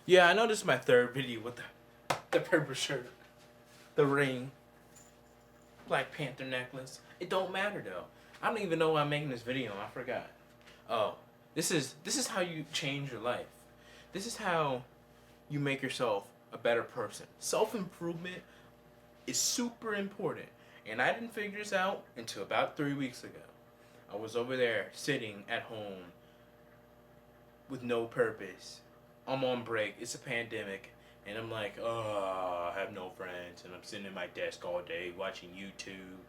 Yeah, I know this is my third video with the purple shirt, the ring, Black Panther necklace. It don't matter though. I don't even know why I'm making this video. I forgot. Oh, this is how you change your life. This is how you make yourself a better person. Self improvement is super important, and I didn't figure this out until about 3 weeks ago. I was over there sitting at home with no purpose. I'm on break. It's a pandemic. And I'm like, oh, I have no friends. And I'm sitting at my desk all day watching YouTube.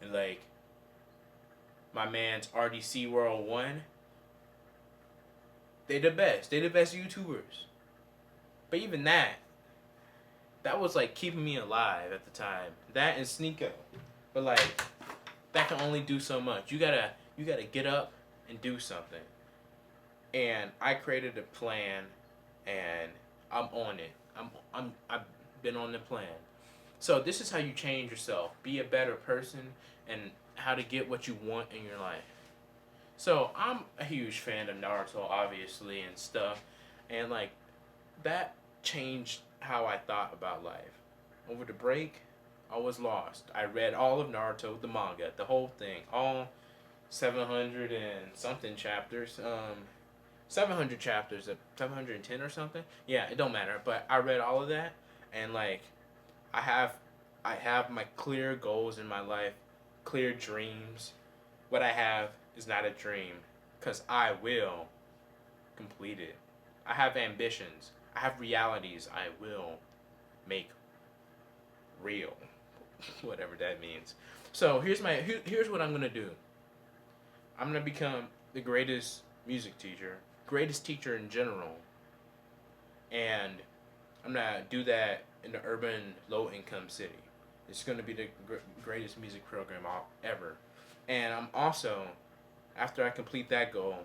And like, my man's RDC World 1, they the best. They the best YouTubers. But even that was like keeping me alive at the time. That and Sneeko. But like, that can only do so much. You gotta get up and do something. And I created a plan, and I'm on it. I've been on the plan. So this is how you change yourself, be a better person, and how to get what you want in your life. So I'm a huge fan of Naruto, obviously, and stuff, and like that changed how I thought about life. Over the break, I was lost. I read all of Naruto, the manga, the whole thing, all 700 and something chapters. 700 chapters, 710 or something. Yeah, it don't matter. But I read all of that, and like, I have, I have my clear goals in my life, clear dreams. What I have is not a dream, cause I will complete it. I have ambitions. I have realities. I will make real, whatever that means. So here's what I'm gonna do. I'm gonna become the greatest music teacher, greatest teacher in general, and I'm gonna do that in the urban low income city. It's gonna be the greatest music program ever, and I'm also, after I complete that goal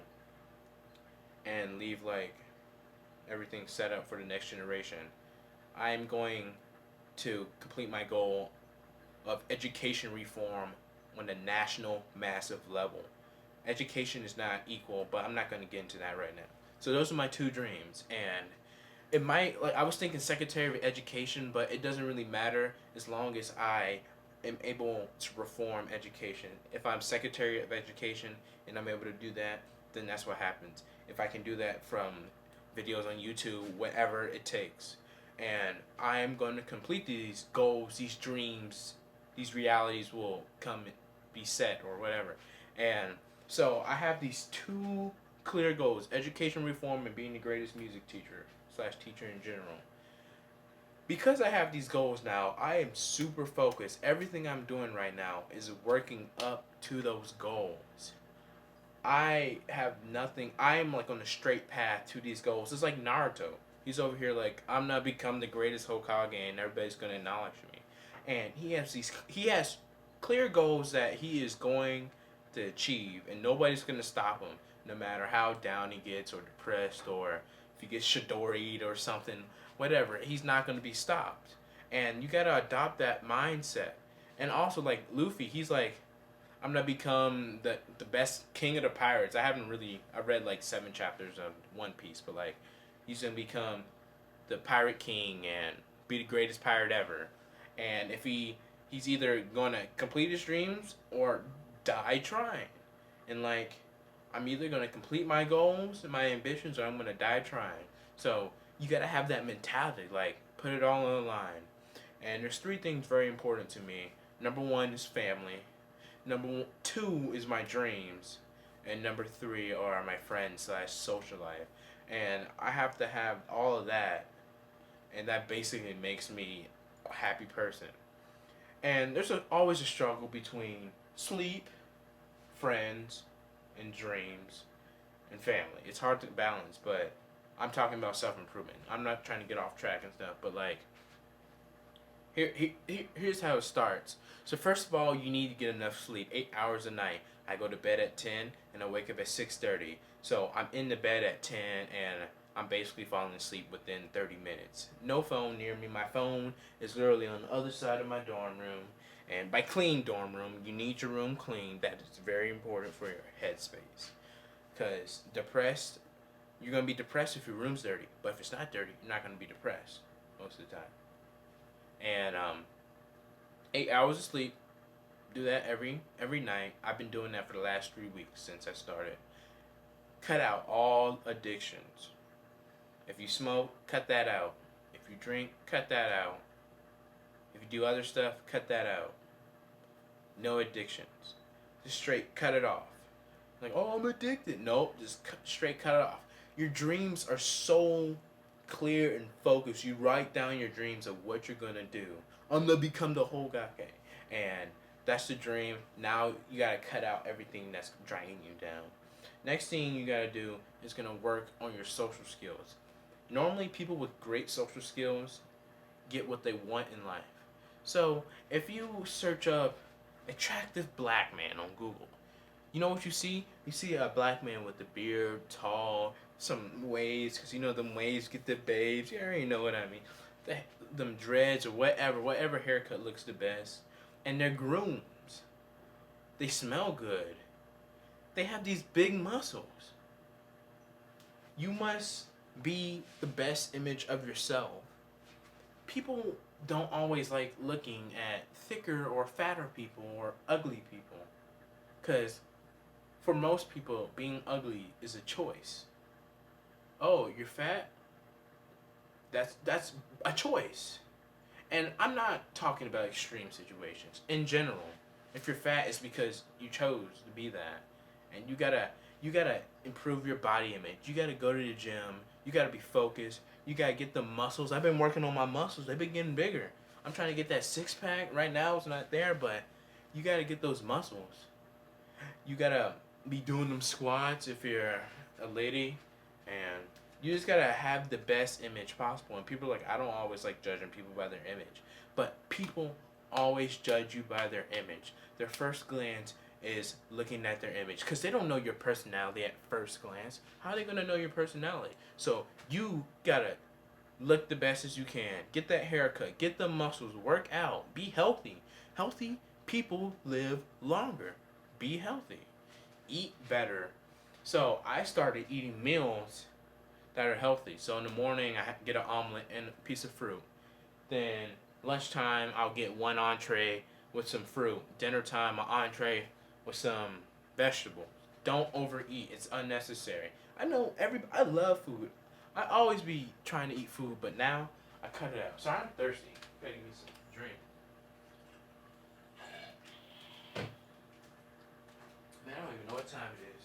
and leave like everything set up for the next generation, I'm going to complete my goal of education reform on a national massive level. Education is not equal, but I'm not going to get into that right now. So those are my two dreams, and it might, like, I was thinking Secretary of Education, but it doesn't really matter as long as I am able to reform education. If I'm Secretary of Education and I'm able to do that, then that's what happens. If I can do that from videos on YouTube, whatever it takes. And I am going to complete these goals, these dreams, these realities will come be set or whatever. And so I have these two clear goals: education reform and being the greatest music teacher slash teacher in general. Because I have these goals now, I am super focused. Everything I'm doing right now is working up to those goals. I have nothing. I am like on a straight path to these goals. It's like Naruto. He's over here like, I'm gonna become the greatest Hokage, and everybody's gonna acknowledge me. And he has clear goals that he is going to achieve, and nobody's gonna stop him, no matter how down he gets or depressed or if he gets shadoried or something, whatever. He's not gonna be stopped, and you gotta adopt that mindset. And also like Luffy, he's like, I'm gonna become the best king of the pirates. I read like 7 chapters of One Piece, but like, he's gonna become the pirate king and be the greatest pirate ever. And if he's either gonna complete his dreams or die trying. And like, I'm either gonna complete my goals and my ambitions, or I'm gonna die trying. So you gotta have that mentality, like put it all on the line. And there's three things very important to me. Number one is family. Number two is my dreams, and number three are my friends slash social life. And I have to have all of that, and that basically makes me a happy person. And always a struggle between sleep, friends, and dreams, and family. It's hard to balance, but I'm talking about self improvement. I'm not trying to get off track and stuff, but like, here's how it starts. So first of all, you need to get enough sleep, 8 hours a night. I go to bed at 10 and I wake up at 6:30. So I'm in the bed at 10 and I'm basically falling asleep within 30 minutes. No phone near me. My phone is literally on the other side of my dorm room. And by clean dorm room, you need your room clean. That is very important for your headspace. Because depressed You're gonna be depressed if your room's dirty, but if it's not dirty, you're not gonna be depressed most of the time. And 8 hours of sleep. Do that every night. I've been doing that for the last 3 weeks since I started. Cut out all addictions. If you smoke, cut that out. If you drink, cut that out. If you do other stuff, cut that out. No addictions. Just straight cut it off. Like, oh, I'm addicted. Nope, just straight cut it off. Your dreams are so clear and focused. You write down your dreams of what you're gonna do. I'm gonna become the whole guy, and that's the dream. Now you gotta cut out everything that's dragging you down. Next thing you gotta do is gonna work on your social skills. Normally, people with great social skills get what they want in life. So if you search up attractive black man on Google, you know what you see? You see a black man with a beard, tall, some waves, because you know them waves get the babes. You already know what I mean. Them dreads or whatever haircut looks the best. And they're grooms. They smell good. They have these big muscles. You must be the best image of yourself. People don't always like looking at thicker or fatter people or ugly people. Because for most people, being ugly is a choice. Oh, you're fat? That's a choice. And I'm not talking about extreme situations. In general, if you're fat, it's because you chose to be that. And you gotta improve your body image. You gotta go to the gym. You gotta be focused. You gotta get the muscles. I've been working on my muscles. They've been getting bigger. I'm trying to get that six pack. Right now it's not there, but you gotta get those muscles. You gotta be doing them squats if you're a lady, and you just gotta have the best image possible. And people are like, I don't always like judging people by their image, but people always judge you by their image. Their first glance is looking at their image because they don't know your personality at first glance. How are they gonna know your personality? So you gotta look the best as you can. Get that haircut. Get the muscles. Work out. Be healthy. Healthy people live longer. Be healthy. Eat better. So I started eating meals that are healthy. So in the morning, I get an omelet and a piece of fruit. Then lunchtime, I'll get one entree with some fruit. Dinner time, an entree with some vegetables. Don't overeat. It's unnecessary. I know I love food. I always be trying to eat food, but now I cut it out. Sorry, I'm thirsty. Gotta give me some drink. Man, I don't even know what time it is.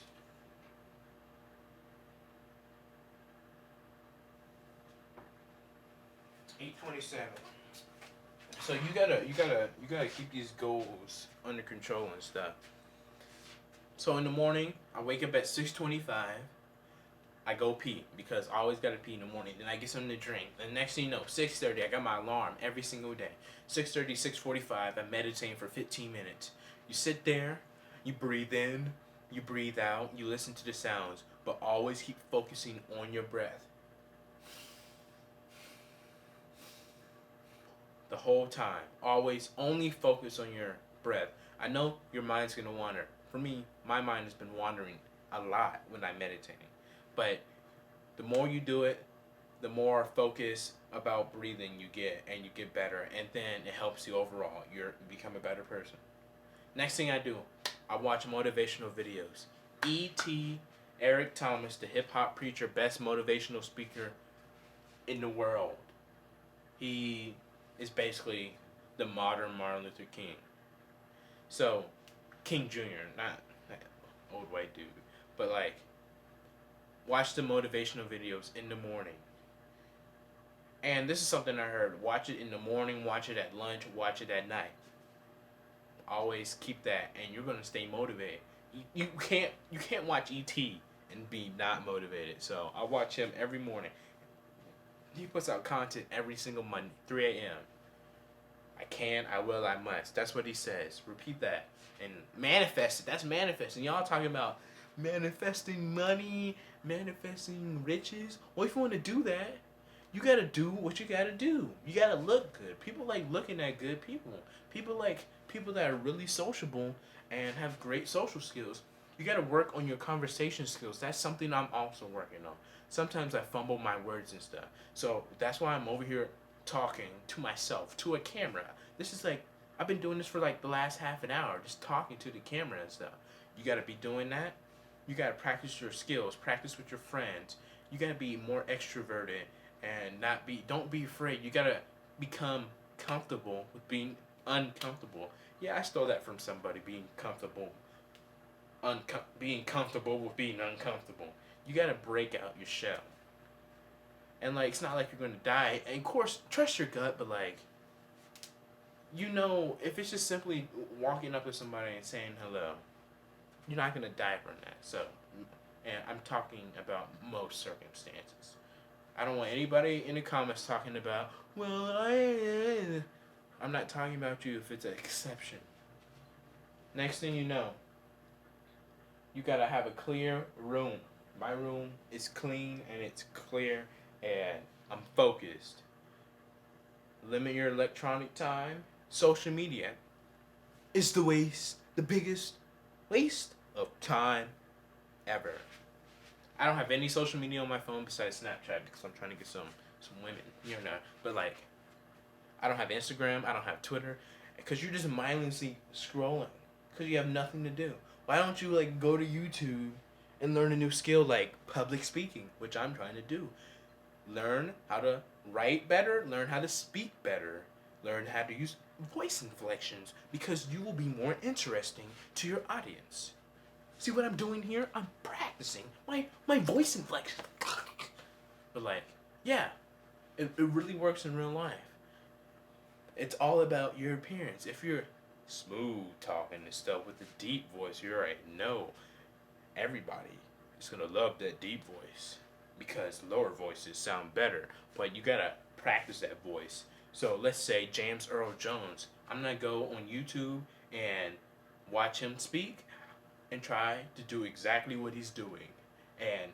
8:27. So you gotta keep these goals under control and stuff. So in the morning, I wake up at 6:25. I go pee because I always gotta pee in the morning. Then I get something to drink. The next thing you know, 6:30, I got my alarm every single day. 6:30, 6:45, I'm meditating for 15 minutes. You sit there, you breathe in, you breathe out, you listen to the sounds, but always keep focusing on your breath. The whole time. Always only focus on your breath. I know your mind's gonna wander. For me, my mind has been wandering a lot when I'm meditating. But the more you do it, the more focus about breathing you get, and you get better, and then it helps you overall. You become a better person. Next thing I do, I watch motivational videos. E.T. Eric Thomas, the hip hop preacher, best motivational speaker in the world. He is basically the modern Martin Luther King. So, King Jr., not that old white dude, but like, watch the motivational videos in the morning. And this is something I heard. Watch it in the morning, watch it at lunch, watch it at night. Always keep that, and you're gonna stay motivated. You can't watch E.T. and be not motivated. So I watch him every morning. He puts out content every single Monday, 3 a.m. I can, I will, I must. That's what he says. Repeat that. And manifest it. That's manifesting. Y'all talking about manifesting money, manifesting riches. Well, if you want to do that, you got to do what you got to do. You got to look good. People like looking at good people. People like people that are really sociable and have great social skills. You gotta work on your conversation skills. That's something I'm also working on. Sometimes I fumble my words and stuff. So that's why I'm over here talking to myself, to a camera. This is like, I've been doing this for like the last half an hour, just talking to the camera and stuff. You gotta be doing that. You gotta practice your skills, practice with your friends. You gotta be more extroverted and don't be afraid. You gotta become comfortable with being uncomfortable. Yeah, I stole that from somebody, being comfortable with being uncomfortable. You gotta break out your shell. And like, it's not like you're gonna die. And of course, trust your gut, but like, if it's just simply walking up to somebody and saying hello, you're not gonna die from that. So, and I'm talking about most circumstances. I don't want anybody in the comments talking about, well, I'm not talking about you if it's an exception. Next thing you know, you gotta have a clear room. My room is clean and it's clear and I'm focused. Limit your electronic time. Social media is the biggest waste of time ever. I don't have any social media on my phone besides Snapchat because I'm trying to get some women, But like, I don't have Instagram. I don't have Twitter, because you're just mindlessly scrolling because you have nothing to do. Why don't you like go to YouTube and learn a new skill like public speaking, which I'm trying to do. Learn how to write better. Learn how to speak better. Learn how to use voice inflections because you will be more interesting to your audience. See what I'm doing here? I'm practicing my voice inflection. But like, yeah, it really works in real life. It's all about your appearance. If you're smooth talking and stuff with a deep voice, you already know everybody is gonna love that deep voice because lower voices sound better. But you gotta practice that voice. So let's say James Earl Jones. I'm gonna go on YouTube and watch him speak and try to do exactly what he's doing and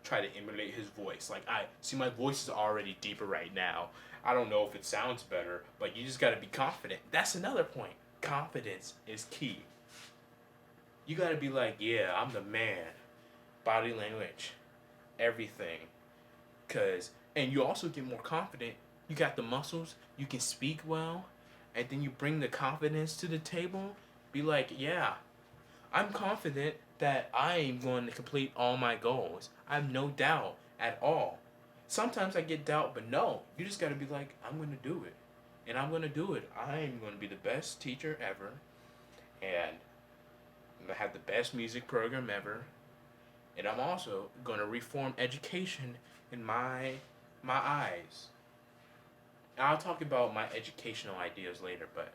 try to emulate his voice. Like, I see my voice is already deeper right now. I don't know if it sounds better, but you just gotta be confident. That's another point. Confidence is key. You gotta be like, yeah, I'm the man. Body language, everything. And you also get more confident. You got the muscles, you can speak well, and then you bring the confidence to the table. Be like, yeah, I'm confident that I am going to complete all my goals. I have no doubt at all. Sometimes I get doubt, but no, you just gotta be like, I'm gonna do it. And I'm gonna do it. I am gonna be the best teacher ever. And I'm gonna have the best music program ever. And I'm also gonna reform education in my eyes. And I'll talk about my educational ideas later, but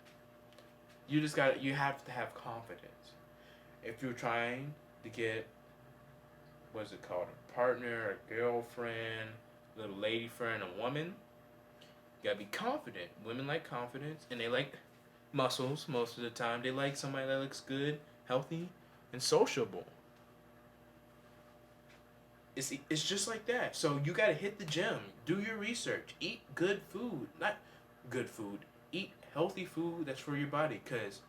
you have to have confidence. If you're trying to get, what's it called, a partner, a girlfriend, little lady friend, a woman, you gotta be confident. Women like confidence, and they like muscles most of the time. They like somebody that looks good, healthy, and sociable. It's just like that. So you gotta hit the gym, do your research, eat good food, not good food, eat healthy food that's for your body, because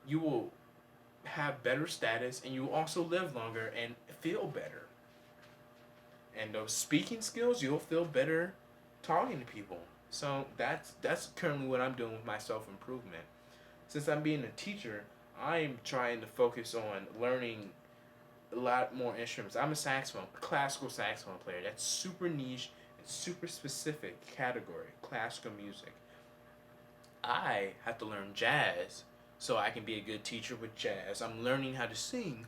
you will have better status and you will also live longer and feel better. And those speaking skills, you'll feel better talking to people. So that's currently what I'm doing with my self improvement. Since I'm being a teacher, I'm trying to focus on learning a lot more instruments. I'm a classical saxophone player. That's super niche and super specific category, classical music. I have to learn jazz so I can be a good teacher with jazz. I'm learning how to sing.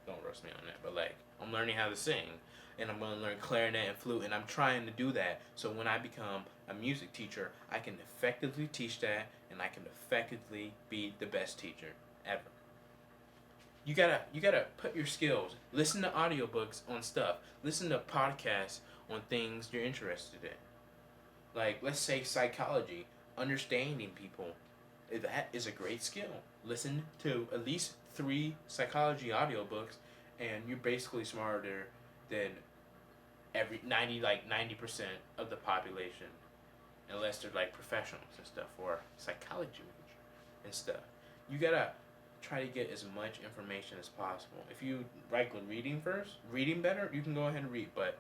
Don't roast me on that, but like, I'm learning how to sing. And I'm going to learn clarinet and flute, and I'm trying to do that so when I become a music teacher, I can effectively teach that and I can effectively be the best teacher ever. You gotta put your skills. Listen to audiobooks on stuff. Listen to podcasts on things you're interested in. Like, let's say psychology, understanding people. That is a great skill. Listen to at least 3 psychology audiobooks, and you're basically smarter than 90% of the population, unless they're like professionals and stuff or psychology major and stuff. You gotta try to get as much information as possible. If you like reading first, reading better, you can go ahead and read. But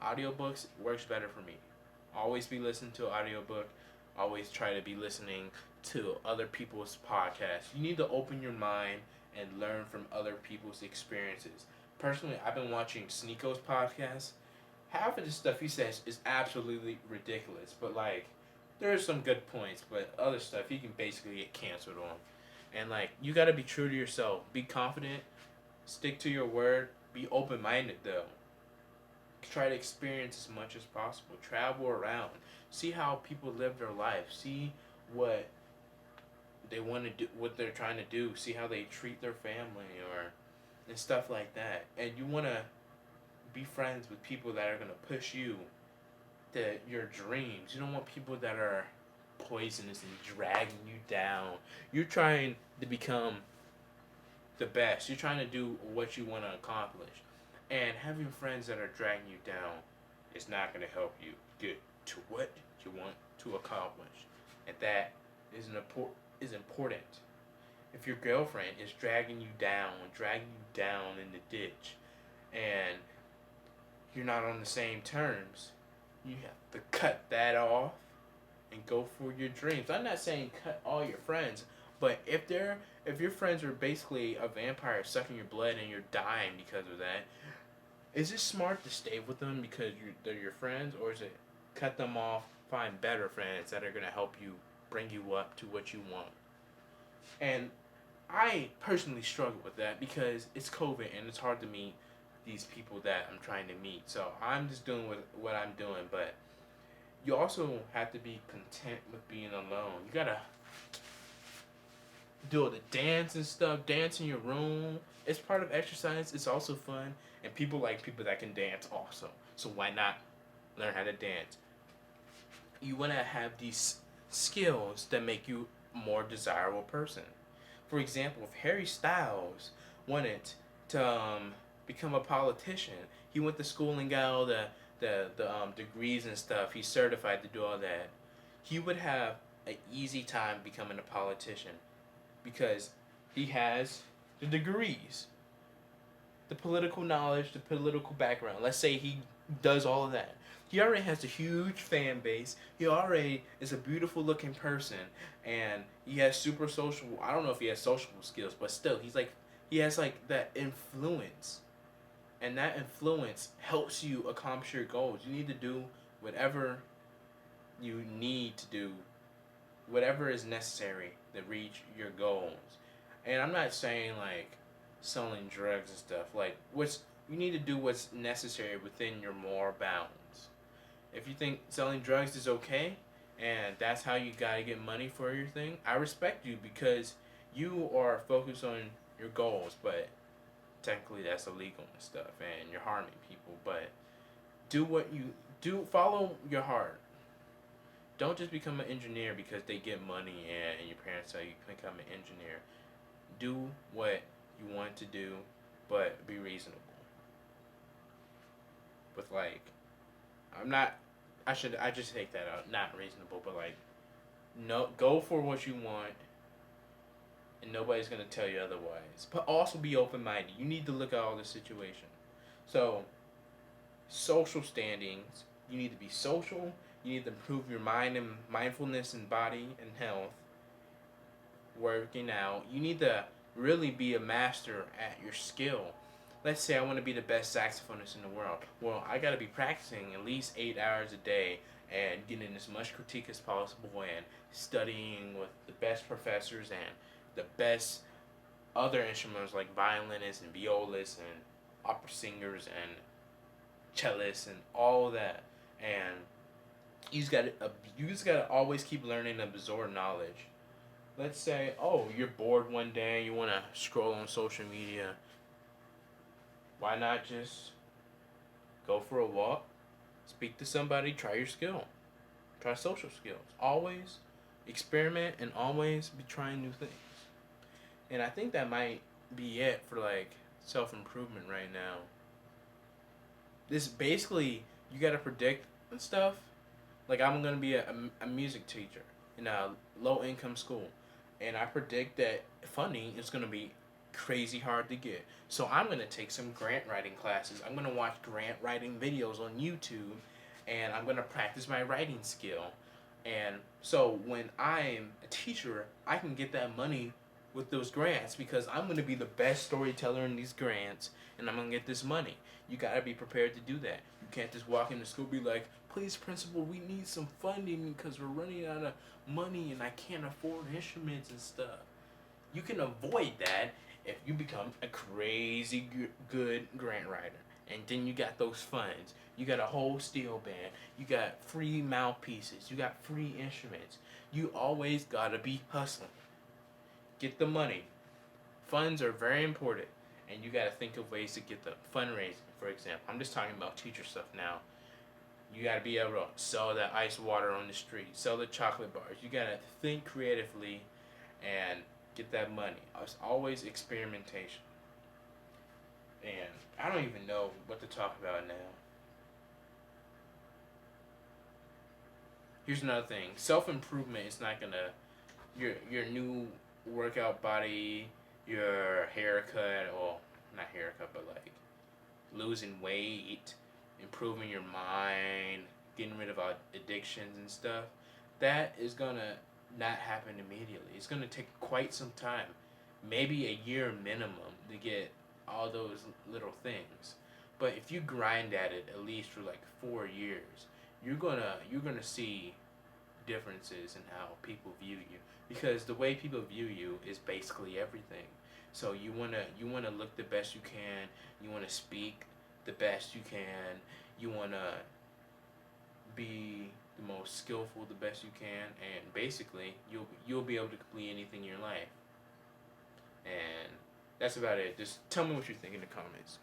audiobooks works better for me. Always be listening to an audiobook. Always try to be listening to other people's podcasts. You need to open your mind and learn from other people's experiences. Personally, I've been watching Sneako's podcast. Half of the stuff he says is absolutely ridiculous, but like there's some good points, but other stuff he can basically get canceled on. And like you gotta be true to yourself. Be confident. Stick to your word. Be open minded though. Try to experience as much as possible. Travel around. See how people live their life. See what they want to do, what they're trying to do. See how they treat their family or and stuff like that. And you want to be friends with people that are gonna push you to your dreams. You don't want people that are poisonous and dragging you down. You're trying to become the best. You're trying to do what you want to accomplish. And having friends that are dragging you down is not going to help you get to what you want to accomplish. And that is important. If your girlfriend is dragging you down in the ditch, and you're not on the same terms, you have to cut that off and go for your dreams. I'm not saying cut all your friends, but if your friends are basically a vampire sucking your blood and you're dying because of that, is it smart to stay with them because they're your friends, or is it cut them off, find better friends that are gonna help you bring you up to what you want? And I personally struggle with that because it's COVID and it's hard to meet these people that I'm trying to meet. So I'm just doing what I'm doing, but you also have to be content with being alone. You gotta do all the dance and stuff, dance in your room. It's part of exercise. It's also fun, and people like people that can dance also. So why not learn how to dance? You want to have these skills that make you a more desirable person. For example, if Harry Styles wanted to become a politician, he went to school and got all the degrees and stuff. He's certified to do all that. He would have an easy time becoming a politician because he has the degrees, the political knowledge, the political background. Let's say he does all of that. He already has a huge fan base. He already is a beautiful looking person, and he has super social. I don't know if he has social skills, but still, he has like that influence, and that influence helps you accomplish your goals. You need to do whatever you need to do, whatever is necessary to reach your goals. And I'm not saying like selling drugs and stuff. Like you need to do what's necessary within your moral bounds. If you think selling drugs is okay and that's how you gotta get money for your thing, I respect you because you are focused on your goals, but technically that's illegal and stuff and you're harming people. But do what you do, follow your heart. Don't just become an engineer because they get money and your parents tell you become an engineer. Do what you want to do, but be reasonable. With like, I just take that out. Not reasonable, but like, no, go for what you want, and nobody's gonna tell you otherwise. But also be open minded. You need to look at all the situation. So, social standings. You need to be social. You need to improve your mind and mindfulness and body and health. Working out. You need to really be a master at your skill. Let's say I want to be the best saxophonist in the world. Well, I got to be practicing at least 8 hours a day and getting as much critique as possible and studying with the best professors and the best other instruments like violinists and violas and opera singers and cellists and all that. And you just gotta always keep learning and absorb knowledge. Let's say, oh, you're bored one day, you wanna scroll on social media. Why not just go for a walk, speak to somebody, try your skill, try social skills. Always experiment and always be trying new things. And I think that might be it for like self improvement right now. This basically you gotta predict stuff. Like I'm gonna be a music teacher in a low income school. and I predict that funding is going to be crazy hard to get. So I'm going to take some grant writing classes. I'm going to watch grant writing videos on YouTube, and I'm going to practice my writing skill. And so when I'm a teacher, I can get that money with those grants because I'm going to be the best storyteller in these grants, and I'm going to get this money. You got to be prepared to do that. You can't just walk into school and be like, please, principal, we need some funding because we're running out of money and I can't afford instruments and stuff. You can avoid that if you become a crazy good grant writer. And then you got those funds. You got a whole steel band. You got free mouthpieces. You got free instruments. You always gotta be hustling. Get the money. Funds are very important. And you gotta think of ways to get the fundraising, for example. I'm just talking about teacher stuff now. You gotta be able to sell that ice water on the street, sell the chocolate bars. You gotta think creatively and get that money. It's always experimentation. And I don't even know what to talk about now. Here's another thing. Self improvement is not gonna your new workout body, your haircut, or not haircut, but like losing weight, improving your mind, getting rid of addictions and stuff. That is gonna not happen immediately. It's gonna take quite some time, maybe a year minimum to get all those little things. But if you grind at least for like 4 years, you're gonna see differences in how people view you because the way people view you is basically everything. So you wanna look the best you can. You wanna speak the best you can. You wanna be the most skillful the best you can, and basically you'll be able to complete anything in your life. And that's about it. Just tell me what you think in the comments.